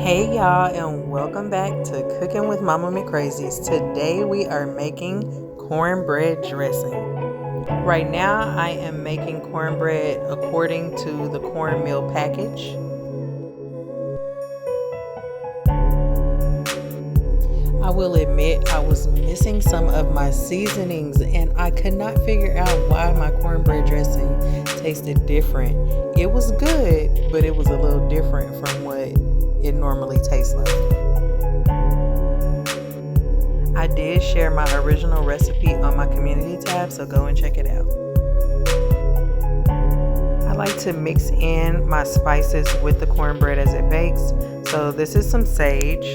Hey y'all, and welcome back to Cooking with Mama McCrazies. Today we are making cornbread dressing. Right now I am making cornbread according to the cornmeal package. I will admit I was missing some of my seasonings and I could not figure out why my cornbread dressing tasted different. It was good, but it was a little different from what it normally tastes like. I did share my original recipe on my community tab, so go and check it out. I like to mix in my spices with the cornbread as it bakes. So this is some sage.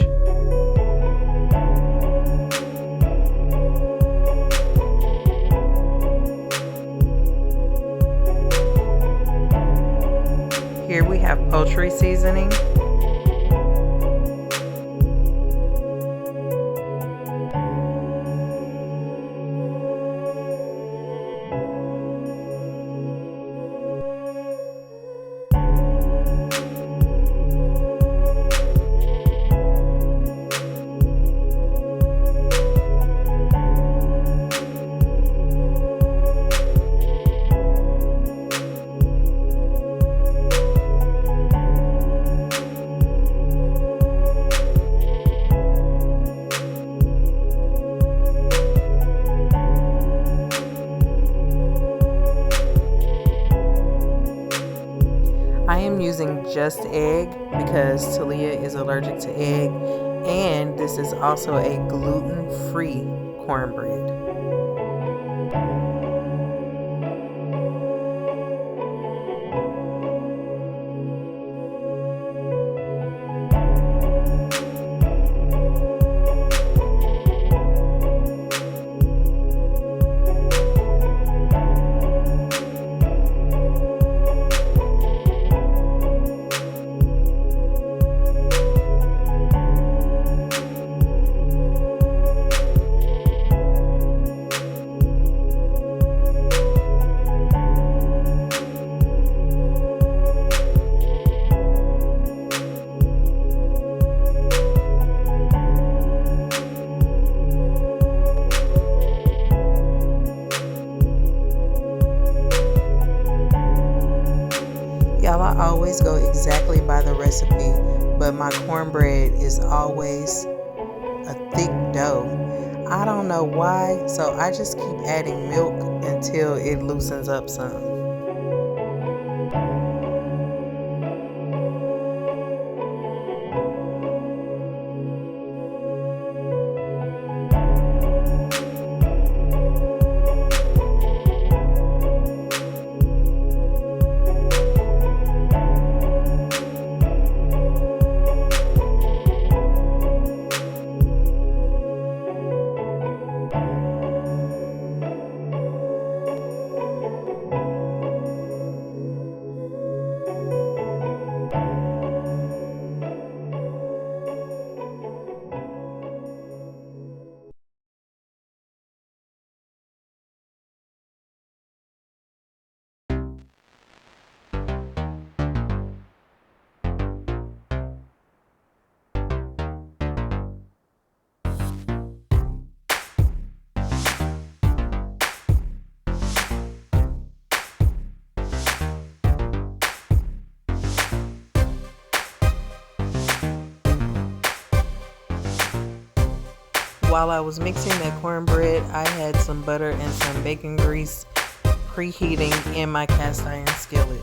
Here we have poultry seasoning. I am using just egg because Talia is allergic to egg, and this is also a gluten-free cornbread. Y'all, I always go exactly by the recipe, but my cornbread is always a thick dough. I don't know why, so I just keep adding milk until it loosens up some. While I was mixing that cornbread, I had some butter and some bacon grease preheating in my cast iron skillet.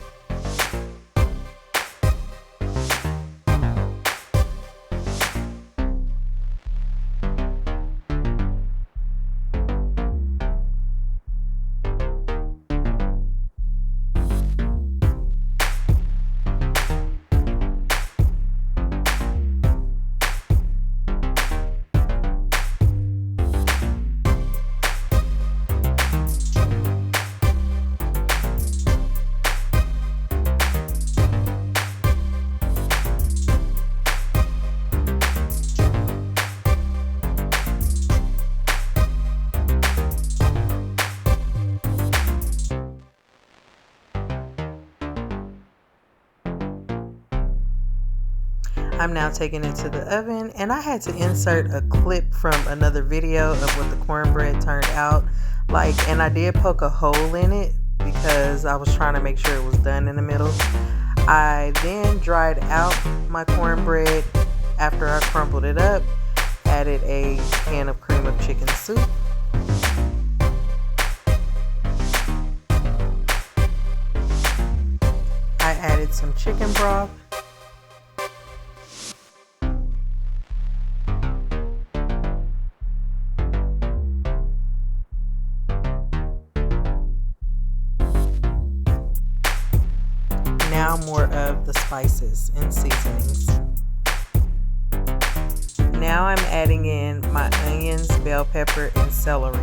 I'm now taking it to the oven, and I had to insert a clip from another video of what the cornbread turned out like, and I did poke a hole in it because I was trying to make sure it was done in the middle. I then dried out my cornbread after I crumbled it up, added a can of cream of chicken soup, I added some chicken broth, now more of the spices and seasonings. Now I'm adding in my onions, bell pepper, and celery.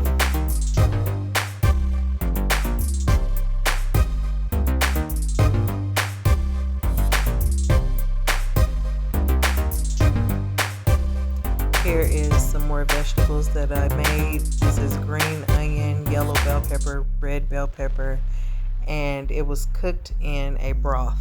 Here is some more vegetables that I made. This is green onion, yellow bell pepper, red bell pepper, and it was cooked in a broth.